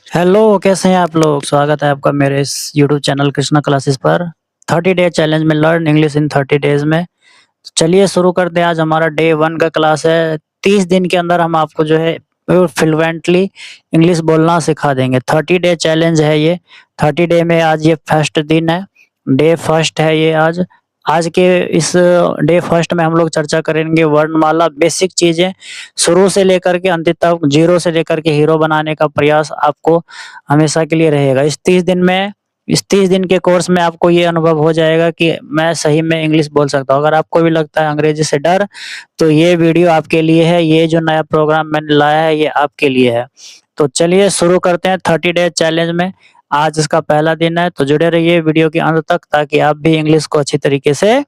Hello, कैसे हैं आप लोग? स्वागत है आपका मेरे इस यूट्यूब चैनल कृष्णा क्लासेस पर। 30 डे चैलेंज में लर्न इंग्लिश इन 30 डेज़ में। चलिए शुरू करते हैं, आज हमारा डे 1 का क्लास है। 30 दिन के अंदर हम आपको जो है फ्लुएंटली इंग्लिश बोलना सिखा देंगे। 30 डे चैलेंज है ये। 30 डे में आज ये फर्स्ट दिन है, डे फर्स्ट है ये आज। आज के इस डे फर्स्ट में हम लोग चर्चा करेंगे वर्णमाला, बेसिक चीज़ें शुरू से लेकर के अंत तक, ज़ीरो से लेकर के हीरो बनाने का प्रयास आपको हमेशा के लिए रहेगा। इस 30 दिन के कोर्स में आपको ये अनुभव हो जाएगा कि मैं सही में इंग्लिश बोल सकता हूँ। अगर आपको भी लगता है अंग्रेजी से डर, तो ये वीडियो आपके लिए है। ये जो नया प्रोग्राम मैंने लाया है, ये आपके लिए है। तो चलिए शुरू करते हैं 30 डे चैलेंज में। आज इसका पहला दिन है, तो जुड़े रहिए वीडियो के अंत तक ताकि आप भी इंग्लिश को अच्छी तरीके से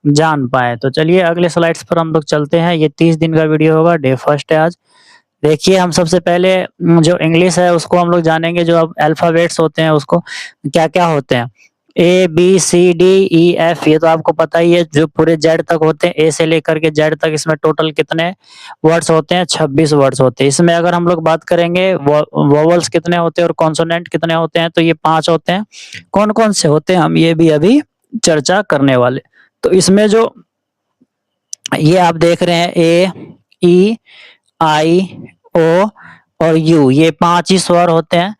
जान पाएँ। तो चलिए अगले स्लाइड्स पर हम लोग चलते हैं। ये 30 दिन का वीडियो होगा, डे फर्स्ट है आज। देखिए, हम सबसे पहले जो इंग्लिश है उसको हम लोग जानेंगे। जो अब अल्फ़ाबेट्स होते हैं उसको क्या-क्या होते हैं। ए, बी, सी, डी, ई, एफ, ये तो आपको पता ही है। जो पूरे जेड तक होते हैं, ए से लेकर के जेड तक, इसमें टोटल कितने वर्ड्स होते हैं? 26 वर्ड्स होते हैं। इसमें अगर हम लोग बात करेंगे वोवेल्स कितने होते हैं और कॉन्सोनेंट कितने होते हैं, तो ये 5 होते हैं। कौन-कौन से होते हैं, हम ये भी अभी चर्चा करने वाले। तो इसमें जो ये आप देख रहे हैं, ए, ई, आई, ओ और यू, ये 5 ही स्वर होते हैं।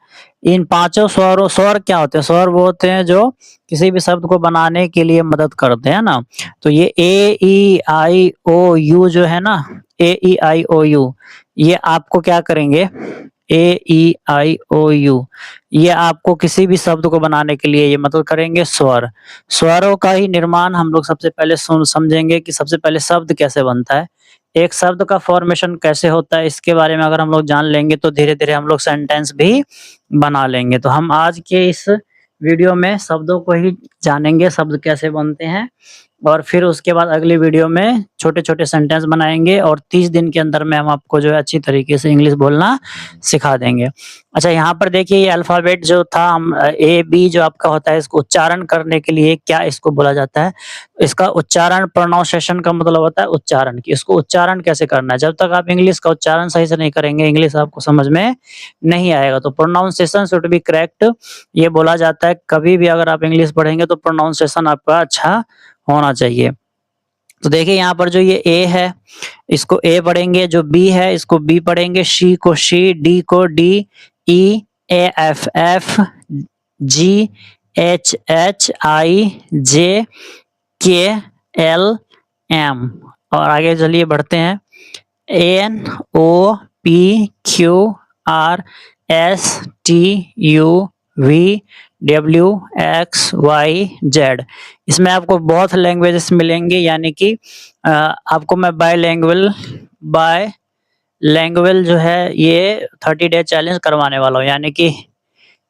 इन पाँचों स्वर क्या होते हैं? स्वर वो होते हैं जो किसी भी शब्द को बनाने के लिए मदद करते हैं ना। तो ये ए, ई, आई, ओ, यू जो है ना, ए, ई, आई, ओ, यू, ये आपको क्या करेंगे? ए, ई, आई, ओ, यू, ये आपको किसी भी शब्द को बनाने के लिए ये मदद करेंगे स्वर। स्वरों का ही निर्माण हम लोग सबसे पहले समझेंगे कि सबसे पहले शब्द कैसे बनता है। एक शब्द का फॉर्मेशन कैसे होता है, इसके बारे में अगर हम लोग जान लेंगे तो धीरे-धीरे हम लोग सेंटेंस भी बना लेंगे। तो हम आज के इस वीडियो में शब्दों को ही जानेंगे, शब्द कैसे बनते हैं, और फिर उसके बाद अगली वीडियो में छोटे-छोटे सेंटेंस बनाएँगे और 30 दिन के अंदर में हम आपको जो है अच्छी तरीके से इंग्लिश बोलना सिखा देंगे। अच्छा, यहाँ पर देखिए ये अल्फ़ाबेट जो था, हम ए, बी जो आपका होता है, इसको उच्चारण करने के लिए क्या इसको बोला जाता है? इसका उच्चारण, प्रोनाउंसिएशन का मतलब होता है उच्चारण, कि इसको उच्चारण कैसे करना है। जब तक आप इंग्लिश का उच्चारण सही से नहीं करेंगे, इंग्लिश आपको समझ में नहीं आएगा। तो प्रोनाउंसिएशन शुड बी करेक्ट, ये बोला जाता है। कभी भी अगर आप इंग्लिश पढ़ेंगे तो प्रोनाउंसिएशन आपका अच्छा होना चाहिए। तो देखिए यहाँ पर जो ये ए है, इसको ए पढ़ेंगे, जो बी है इसको बी पढ़ेंगे, सी को शी, डी को D, E, A, F, F, G, H, H, I, J, K, L, M, और आगे चलिए बढ़ते हैं। N, O, P, Q, R, S, T, U, V, W, X, Y, Z. इसमें आपको बहुत लैंग्वेजेस मिलेंगी, यानी कि आपको मैं बाय लैंग्वेज जो है ये 30 डे चैलेंज करवाने वाला हूँ, यानी कि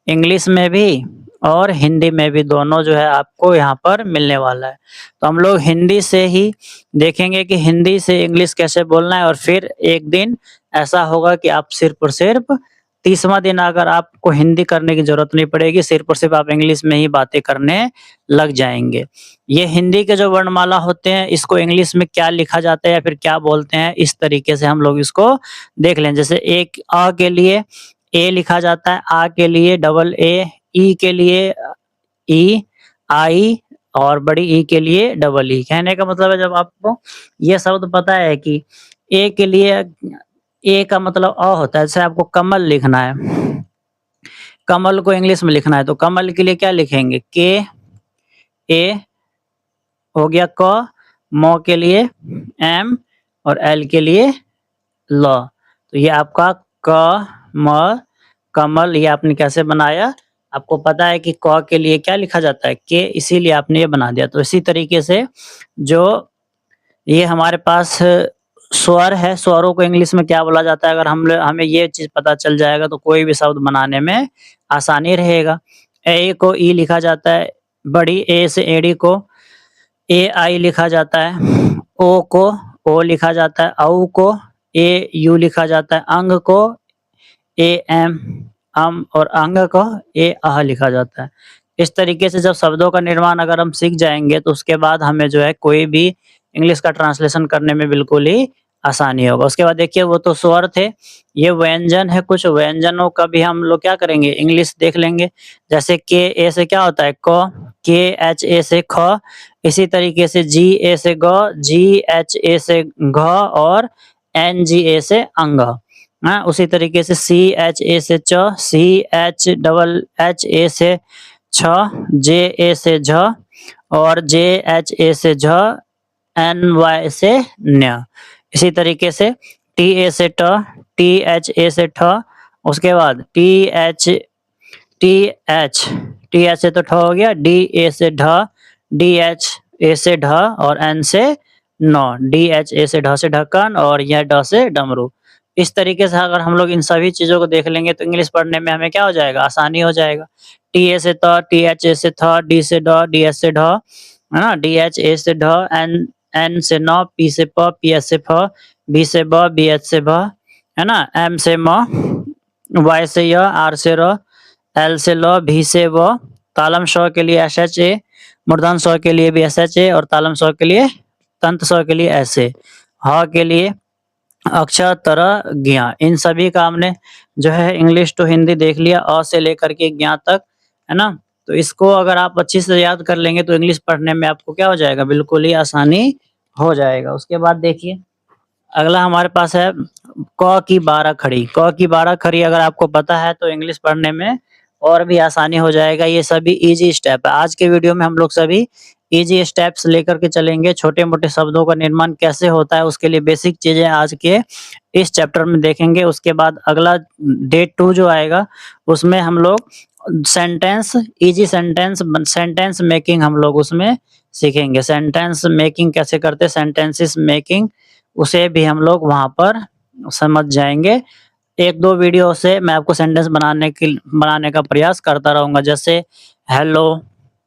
इंग्लिश में भी और हिंदी में भी, दोनों जो है आपको यहाँ पर मिलने वाला है। तो हम लोग हिंदी से ही देखेंगे कि हिंदी से इंग्लिश कैसे बोलना है, और फिर एक दिन ऐसा होगा कि आप सिर्फ़ और सिर्फ़ 30वां दिन अगर आपको हिंदी करने की ज़रूरत नहीं पड़ेगी, सिर्फ़ और सिर्फ़ आप इंग्लिश में ही बातें करने लग जाएँगे। ये हिंदी के जो वर्णमाला होते हैं, इसको इंग्लिश में क्या लिखा जाता है या फिर क्या बोलते हैं, इस तरीके से हम लोग इसको देख लें। जैसे एक अ के लिए ए लिखा जाता है, आ के लिए डबल ए, ई के लिए ई, आई, और बड़ी ई के लिए डबल ई। कहने का मतलब है, जब आपको ये शब्द पता है कि ए के लिए ए का मतलब अ होता है, जैसे आपको कमल लिखना है, कमल को इंग्लिश में लिखना है, तो कमल के लिए क्या लिखेंगे? के, ए हो गया क, म के लिए एम, और एल के लिए ल। तो ये आपका क, म, कमल, ये आपने कैसे बनाया? आपको पता है कि क के लिए क्या लिखा जाता है? के, इसीलिए आपने ये बना दिया। तो इसी तरीके से जो ये हमारे पास स्वर है, स्वरों को इंग्लिश में क्या बोला जाता है? अगर हमें ये चीज़ पता चल जाएगा तो कोई भी शब्द बनाने में आसानी रहेगा। ए को ई लिखा जाता है, बड़ी ए से एड़ी को ए आई लिखा जाता है, ओ को ओ लिखा जाता है, औ को ए यू लिखा जाता है, अंग को ए एम और अंग को ए अह लिखा जाता है। इस तरीके से जब शब्दों का निर्माण अगर हम सीख जाएँगे तो उसके बाद हमें जो है कोई भी इंग्लिश का ट्रांसलेशन करने में बिल्कुल ही आसानी होगा। उसके बाद देखिए वो तो स्वर थे, ये व्यंजन है, कुछ व्यंजनों का भी हम लोग क्या करेंगे इंग्लिश देख लेंगे। जैसे के ए से क्या होता है क, के एच ए से ख, इसी तरीके से जी ए से ग, जी एच ए से घ और एन जी ए से अंग। हाँ, उसी तरीके से सी एच ए से च, C H double H A से छ, जे ए से झ और जे एच ए से झ, एन वाई से न्य। इसी तरीके से टी ए से ट, टी एच ए से ठ, उसके बाद टी एच टी एच से तो ठ हो गया, डी ए से ढ, डी एच ए से ढ और एन से नौ, डी एच ए से ढ से ढक्कन और यह ड से डमरू। इस तरीके से अगर हम लोग इन सभी चीज़ों को देख लेंगे तो इंग्लिश पढ़ने में हमें क्या हो जाएगा, आसानी हो जाएगा। टी ए से त, टी एच ए से थ, डी से ड, डी एच से ढ, है ना, डी एच ए से ढ, एन एन से नौ, पी से प, पी एच से फ, बी से ब, बी एच से भ, है ना, एम से म, वाई से य, आर से र, एल से ल, भी से व, तालम श के लिए एस एच ए, मूर्धन श के लिए भी एस एच ए और तालम श के लिए तंत श के लिए ऐसे, ह के लिए अक्षर तरह ज्ञा। इन सभी का हमने जो है इंग्लिश टू हिंदी देख लिया, अ से लेकर के ज्ञा तक, है ना। तो इसको अगर आप अच्छी से याद कर लेंगे तो इंग्लिश पढ़ने में आपको क्या हो जाएगा, बिल्कुल ही आसानी हो जाएगा। उसके बाद देखिए अगला हमारे पास है क की 12 खड़ी। क की 12 खड़ी अगर आपको पता है तो इंग्लिश पढ़ने में और भी आसानी हो जाएगा। ये सभी इजी स्टेप है। आज के वीडियो में हम लोग सभी इजी स्टेप्स लेकर के चलेंगे। छोटे-मोटे शब्दों का निर्माण कैसे होता है उसके लिए बेसिक चीजें आज के इस चैप्टर में देखेंगे। उसके बाद अगला डे 2 जो आएगा उसमें हम लोग सेंटेंस इजी सेंटेंस मेकिंग हम लोग उसमें सीखेंगे। सेंटेंस मेकिंग कैसे करते हैं, सेंटेंसेस मेकिंग, उसे भी हम लोग वहाँ पर समझ जाएँगे। 1-2 वीडियो से मैं आपको सेंटेंस बनाने का प्रयास करता रहूँगा। जैसे हेलो,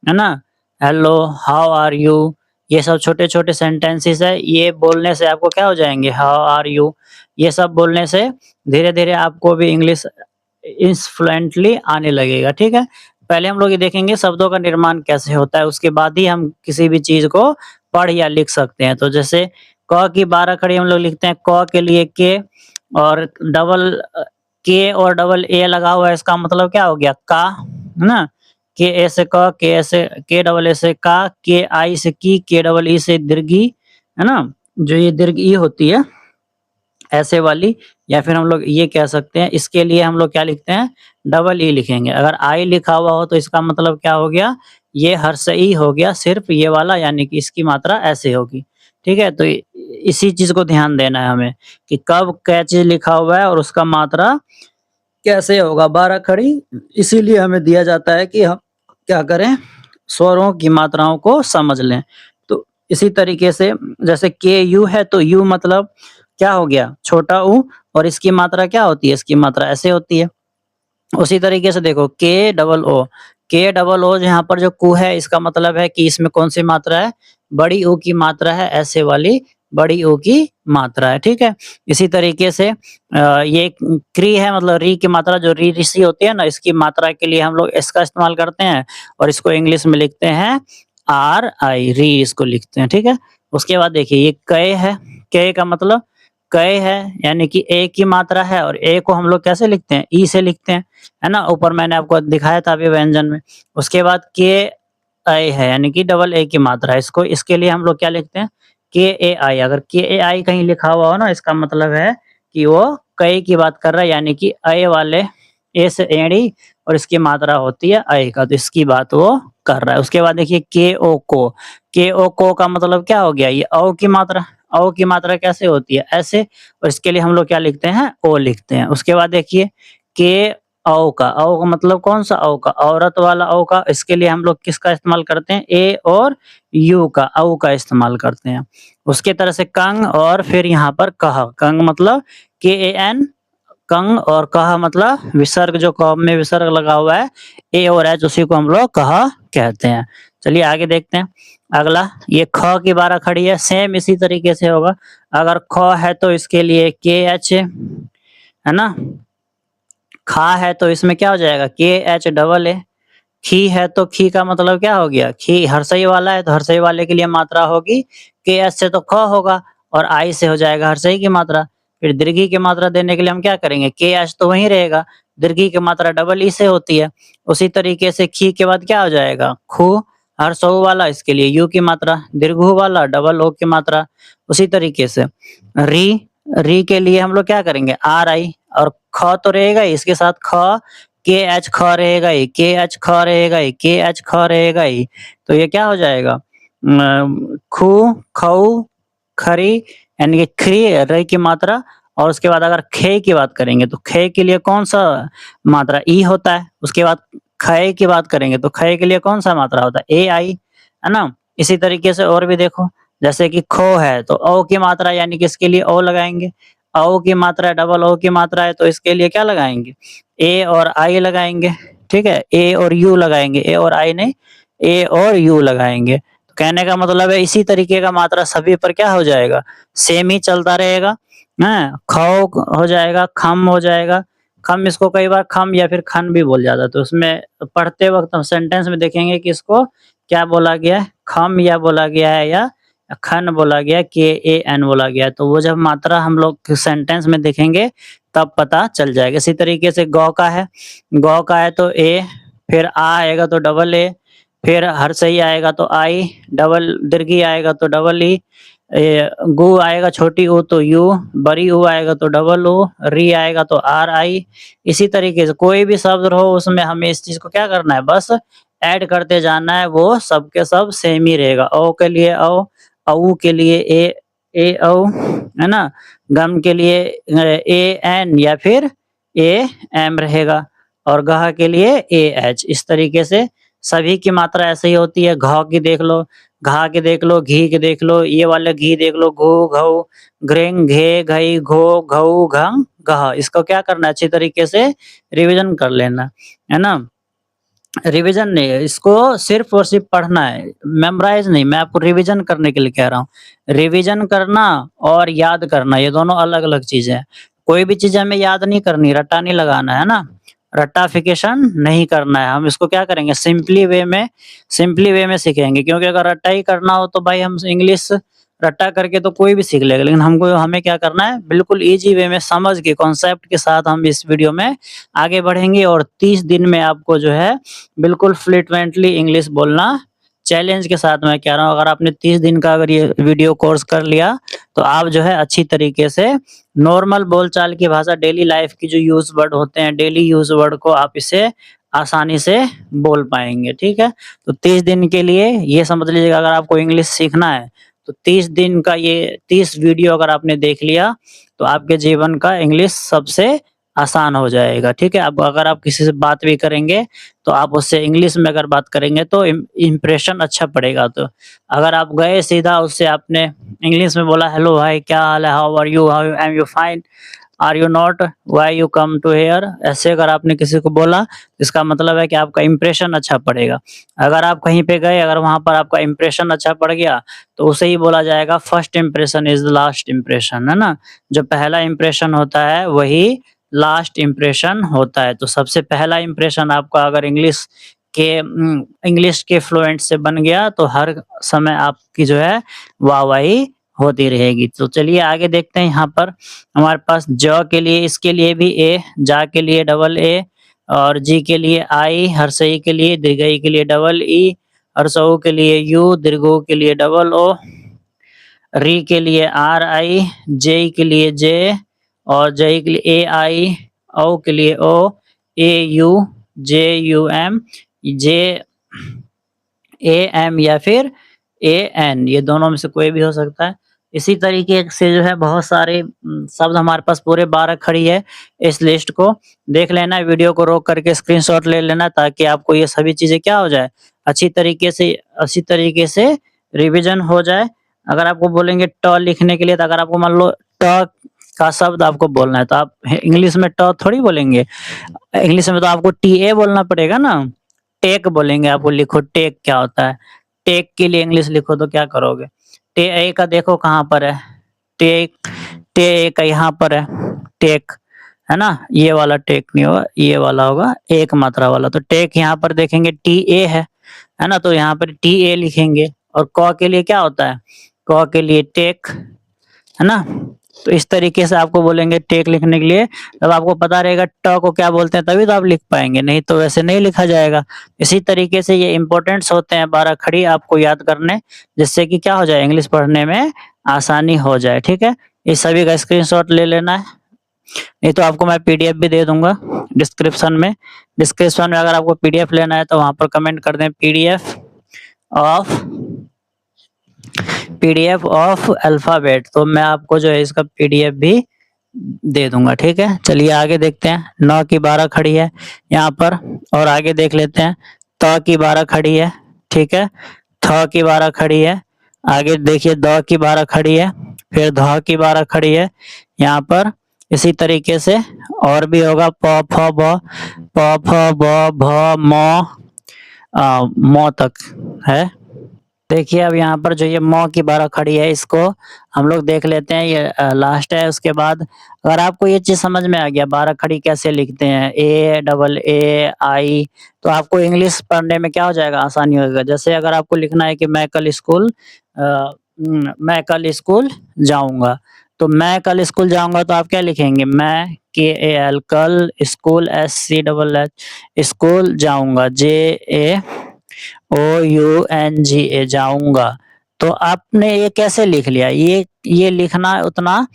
है ना? Hello, how are you? ये सब छोटे-छोटे सेंटेंसेस है। ये बोलने से आपको क्या हो जाएँगे, हाउ आर यू? ये सब बोलने से धीरे-धीरे आपको भी इंग्लिश इस फ्लुएंटली आने लगेगा, ठीक है? पहले हम लोग ये देखेंगे शब्दों का निर्माण कैसे होता है, उसके बाद ही हम किसी भी चीज़ को पढ़ या लिख सकते हैं। तो जैसे क की 12 खड़ी हम लोग लिखते हैं, क के लिए के और के और डबल ए लगा हुआ है, इसका मतलब क्या हो गया, का, है ना? के ए से क, के ए से के डबल ए से का, के आई से की, के डबल ई से दीर्घी, है ना? जो ये दीर्घ ई होती है ऐसे वाली, या फिर हम लोग ये कह सकते हैं, इसके लिए हम लोग क्या लिखते हैं, डबल ई लिखेंगे। अगर आई लिखा हुआ हो तो इसका मतलब क्या हो गया, ये हर्षई हो गया, सिर्फ ये वाला, यानी कि इसकी मात्रा ऐसे होगी, ठीक है? तो इसी चीज़ को ध्यान देना है हमें कि कब क्या चीज़ लिखा हुआ है और उसका मात्रा कैसे होगा 12 खड़ी। इसीलिए हमें दिया जाता है कि हम क्या करें, स्वरों की मात्राओं को समझ लें। तो इसी तरीके से जैसे के यू है तो यू मतलब क्या हो गया, छोटा ऊ, और इसकी मात्रा क्या होती है, इसकी मात्रा ऐसे होती है। उसी तरीके से देखो के डबल ओ यहाँ पर जो कु है इसका मतलब है कि इसमें कौन सी मात्रा है, बड़ी ऊ की मात्रा है, ऐसे वाली बड़ी ऊ की मात्रा है, ठीक है? इसी तरीके से ये क्री है, मतलब री की मात्रा जो री ऋषि होती है ना, इसकी मात्रा के लिए हम लोग इसका इस्तेमाल करते हैं और इसको इंग्लिश में लिखते हैं आर आई, री इसको लिखते हैं, ठीक है? उसके बाद देखिए ये कै है, कै का मतलब कै है, यानी कि ए की मात्रा है और ए को हम लोग कैसे लिखते हैं, ई से लिखते हैं, है ना? ऊपर मैंने आपको दिखाया था अभी व्यंजन में। उसके बाद के आई है, यानी कि डबल ए की मात्रा है, इसको इसके लिए हम लोग क्या लिखते हैं, के ए आई। अगर के ए आई कहीं लिखा हुआ हो ना, इसका मतलब है कि वो कै की बात कर रहा है, यानी कि अ वाले ए से एड़ी और इसकी मात्रा होती है अ का, तो इसकी बात वो कर रहा है। उसके बाद देखिए के ओ को का मतलब क्या हो गया, ये औ की मात्रा, औ की मात्रा कैसे होती है, ऐसे, और इसके लिए हम लोग क्या लिखते हैं, ओ लिखते हैं। उसके बाद देखिए के औ का मतलब कौन सा औ का, औरत वाला औ का, इसके लिए हम लोग किसका इस्तेमाल करते हैं, ए और यू का, औ का इस्तेमाल करते हैं। उसके तरह से कंग और फिर यहाँ पर कह, कंग मतलब के ए एन, कंग, और कह मतलब विसर्ग, जो क में विसर्ग लगा हुआ है, ए और एच, उसी को हम लोग कह कहते हैं। चलिए आगे देखते हैं। अगला ये ख की 12 खड़ी है, सेम इसी तरीके से होगा। अगर ख है तो इसके लिए के एच, है ना? खा है तो इसमें क्या हो जाएगा, के एच डबल ए। खी है तो खी का मतलब क्या हो गया, खी हर्षई वाला है तो हर्षई वाले के लिए मात्रा होगी के एच से तो ख होगा, और आई से हो जाएगा हर्षई की मात्रा। फिर दीर्घी की मात्रा देने के लिए हम क्या करेंगे, के एच तो वहीं रहेगा, दीर्घी की मात्रा डबल ई से होती है। उसी तरीके से खी के बाद क्या हो जाएगा, खू, हर्ष ऊ वाला इसके लिए यू की मात्रा, दीर्घ वाला डबल ओ की मात्रा। उसी तरीके से री, री के लिए हम लोग क्या करेंगे, आर आई, और ख तो रहेगा ही, इसके साथ ख, के एच ख रहेगा ही, के एच ख रहेगा ही, के एच ख रहेगा ही। तो ये क्या हो जाएगा, खू, खऊ, खरी, यानी कि खरी र की मात्रा। और उसके बाद अगर खे की बात करेंगे तो खे के लिए कौन सा मात्रा, ई होता है। उसके बाद खे की बात करेंगे तो खे के लिए कौन सा मात्रा होता है, ए आई, है ना। इसी तरीके से और भी देखो, जैसे कि खो है तो ओ की मात्रा, यानी कि इसके लिए ओ लगाएंगे। ओ की मात्रा डबल ओ की मात्रा है तो इसके लिए क्या लगाएंगे, ए और आई लगाएंगे। ठीक है, ए और यू लगाएंगे, ए और आई नहीं, ए और यू लगाएंगे। तो कहने का मतलब है इसी तरीके का मात्रा सभी पर क्या हो जाएगा, सेम ही चलता रहेगा। हैं, खो हो जाएगा, खम हो जाएगा। खम, इसको कई बार खम या फिर खन भी बोल जाता है, तो उसमें पढ़ते वक्त हम सेंटेंस में देखेंगे कि इसको क्या बोला गया है, खम या बोला गया है या खन बोला गया, के ए एन बोला गया है। तो वो जब मात्रा हम लोग सेंटेंस में देखेंगे तब पता चल जाएगा। इसी तरीके से गौ का है, गौ का है तो ए, फिर आ आएगा तो डबल ए, फिर हर्षई आएगा तो आई, डबल दीर्घी आएगा तो डबल ई, गु आएगा छोटी ऊ तो यू, बड़ी ऊ आएगा तो डबल ओ, री आएगा तो आर आई। इसी तरीके से कोई भी शब्द हो उसमें हमें इस चीज को क्या करना है, बस ऐड करते जाना है, वो सब के सब सेम ही रहेगा। ओ के लिए ओ, औ के लिए ए औ, है ना। गम के लिए ए एन या फिर ए एम रहेगा, और गह के लिए ए एच। इस तरीके से सभी की मात्रा ऐसे ही होती है। घ की देख लो, घा के देख लो, घी के देख लो, ये वाले घी देख लो, घू, घऊ, घ्रेंग, घे, घई, घो, घऊ, घंग, गह। इसको क्या करना है, अच्छी तरीके से रिवीजन कर लेना, है ना। रिवीजन नहीं है, इसको सिर्फ और सिर्फ पढ़ना है, मेमोराइज नहीं, मैं आपको रिवीजन करने के लिए कह रहा हूँ। रिवीजन करना और याद करना ये दोनों अलग-अलग चीजें हैं। कोई भी चीज़ हमें याद नहीं करनी, रट्टा नहीं लगाना है ना, रट्टाफिकेशन नहीं करना है। हम इसको क्या करेंगे, सिंपली वे में सीखेंगे, क्योंकि अगर रट्टा ही करना हो तो भाई हम इंग्लिश रट्टा करके तो कोई भी सीख लेगा, लेकिन हमें क्या करना है, बिल्कुल ईज़ी वे में समझ के कॉन्सेप्ट के साथ हम इस वीडियो में आगे बढ़ेंगे, और 30 दिन में आपको जो है बिल्कुल फ्लुएंटली इंग्लिश बोलना, चैलेंज के साथ मैं कह रहा हूँ। अगर आपने 30 दिन का अगर ये वीडियो कोर्स कर लिया तो आप जो है अच्छी तरीके से नॉर्मल बोलचाल की भाषा, डेली लाइफ की जो यूज वर्ड होते हैं, डेली यूज वर्ड को आप इसे आसानी से बोल पाएंगे। ठीक है, तो 30 दिन के लिए ये समझ लीजिएगा, अगर आपको इंग्लिश सीखना है तो 30 दिन का ये 30 वीडियो अगर आपने देख लिया तो आपके जीवन का इंग्लिश सबसे आसान हो जाएगा। ठीक है, अब अगर आप किसी से बात भी करेंगे तो आप उससे इंग्लिश में अगर बात करेंगे तो इम्प्रेशन अच्छा पड़ेगा। तो अगर आप गए सीधा उससे आपने इंग्लिश में बोला, हेलो भाई क्या हाल है, how are you, how am you fine, are you not, why you come to here, ऐसे अगर आपने किसी को बोला, इसका मतलब है कि आपका इंप्रेशन अच्छा पड़ेगा। अगर आप कहीं पे गए, अगर वहाँ पर आपका इंप्रेशन अच्छा पड़ गया तो उसे ही बोला जाएगा first impression is the last impression, है ना। जो पहला इंप्रेशन होता है वही लास्ट इंप्रेशन होता है। तो सबसे पहला इंप्रेशन आपका अगर इंग्लिश के फ्लुएंट से बन गया तो हर समय आपकी जो है वाहवाही होती रहेगी। तो चलिए आगे देखते हैं। यहाँ पर हमारे पास ज के लिए, इसके लिए भी ए, जा के लिए डबल ए, और जी के लिए आई, हर्षई के लिए, दीर्घई के लिए डबल ई, हर्षऊ के लिए यू, दीर्घऊ के लिए डबल ओ, री के लिए आर आई, जे के लिए जे, और जई के लिए ए आई, ओ के लिए O, A U, J U M, J A M या फिर ए एन, ये दोनों में से कोई भी हो सकता है। इसी तरीके से जो है बहुत सारे शब्द हमारे पास पूरे 12 खड़ी है। इस लिस्ट को देख लेना, वीडियो को रोक करके स्क्रीनशॉट ले लेना, ताकि आपको ये सभी चीजें क्या हो जाए, अच्छी तरीके से रिवीजन हो जाए। अगर आपको बोलेंगे ट लिखने के लिए, तो अगर आपको मान लो ट का शब्द आपको बोलना है तो आप इंग्लिश में ट थोड़ी बोलेंगे, इंग्लिश में तो आपको टी ए बोलना पड़ेगा ना। टेक बोलेंगे, आपको लिखो टेक क्या होता है, टेक के लिए इंग्लिश लिखो तो क्या करोगे, टे ए का देखो कहाँ पर है, टेक, टे ए का यहाँ पर है, टेक, है ना। ये वाला टेक नहीं होगा, ये वाला होगा एक मात्रा वाला। तो टेक यहाँ पर देखेंगे टी ए है ना, तो यहाँ पर टी ए लिखेंगे। और क के लिए क्या होता है, क के लिए टेक, है ना? तो इस तरीके से आपको बोलेंगे टेक लिखने के लिए, जब आपको पता रहेगा ट को क्या बोलते हैं तभी तो आप लिख पाएँगे, नहीं तो वैसे नहीं लिखा जाएगा। इसी तरीके से ये इम्पोर्टेंट्स होते हैं 12 खड़ी आपको याद करने, जिससे कि क्या हो जाए इंग्लिश पढ़ने में आसानी हो जाए, ठीक है? इस सभी का स्क्रीनशॉट ले लेना है, नहीं तो आपको मैं पीडीएफ भी दे दूँगा डिस्क्रिप्शन में। डिस्क्रिप्शन में अगर आपको पीडीएफ लेना है तो वहाँ पर कमेंट कर दें ऑफ पीडीएफ ऑफ अल्फाबेट, तो मैं आपको जो है इसका पीडीएफ भी दे दूँगा, ठीक है? चलिए आगे देखते हैं, 9 की 12 खड़ी है यहाँ पर और आगे देख लेते हैं, त की 12 खड़ी है, ठीक है? थ की 12 खड़ी है, आगे देखिए द की 12 खड़ी है, फिर ध की 12 खड़ी है यहाँ पर। इसी तरीके से और भी होगा प, फ, ब, भ, म तक है। देखिए अब यहाँ पर जो ये म की 12 खड़ी है इसको हम लोग देख लेते हैं, ये लास्ट है। उसके बाद अगर आपको ये चीज़ समझ में आ गया 12 खड़ी कैसे लिखते हैं, AAI, तो आपको इंग्लिश पढ़ने में क्या हो जाएगा आसानी होगा। जैसे अगर आपको लिखना है कि मैं कल स्कूल जाऊँगा, तो मैं कल स्कूल जाऊँगा तो आप क्या लिखेंगे, मैं KAL कल, स्कूल SCHH स्कूल जाऊँगा, JAOUNGA जाऊँगा। तो आपने ये कैसे लिख लिया? ये लिखना उतना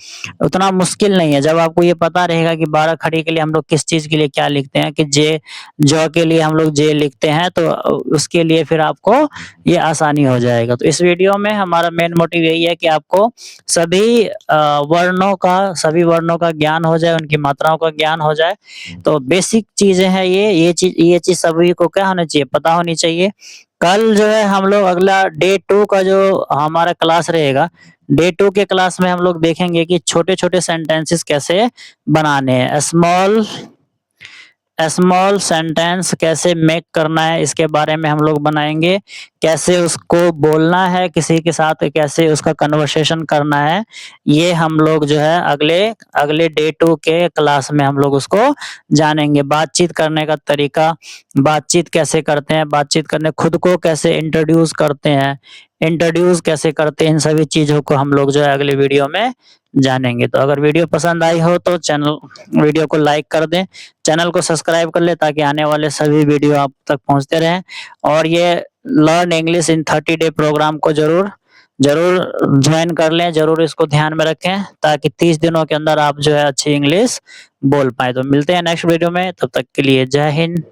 उतना मुश्किल नहीं है। जब आपको ये पता रहेगा कि 12 खड़ी के लिए हम लोग किस चीज़ के लिए क्या लिखते हैं, कि ज के लिए हम लोग J लिखते हैं, तो उसके लिए फिर आपको ये आसानी हो जाएगा। तो इस वीडियो में हमारा मेन मोटिव यही है कि आपको सभी वर्णों का ज्ञान हो जाए, उनकी मात्राओं का ज्ञान हो जाए। तो बेसिक चीज़ें हैं ये चीज़ सभी को क्या होना चाहिए, पता होनी चाहिए। कल जो है हम लोग अगला डे 2 का जो हमारा क्लास रहेगा, डे 2 के क्लास में हम लोग देखेंगे कि छोटे-छोटे सेंटेंसेस कैसे बनाने हैं। स्मॉल सेंटेंस कैसे मेक करना है, इसके बारे में हम लोग बनाएँगे। कैसे उसको बोलना है किसी के साथ, कैसे उसका कन्वर्सेशन करना है, ये हम लोग जो है अगले डे 2 के क्लास में हम लोग उसको जानेंगे। बातचीत करने का तरीका, बातचीत कैसे करते हैं, बातचीत करने खुद को कैसे इंट्रोड्यूस कैसे करते हैं, इन सभी चीज़ों को हम लोग जो है अगले वीडियो में जानेंगे। तो अगर वीडियो पसंद आई हो तो वीडियो को लाइक कर दें, चैनल को सब्सक्राइब कर लें ताकि आने वाले सभी वीडियो आप तक पहुँचते रहें। और ये learn English in 30 day program को ज़रूर जॉइन कर लें, ज़रूर इसको ध्यान में रखें ताकि 30 दिनों के अंदर आप जो है अच्छी इंग्लिश बोल पाएँ। तो मिलते हैं नेक्स्ट वीडियो में, तब तक के लिए जय हिंद।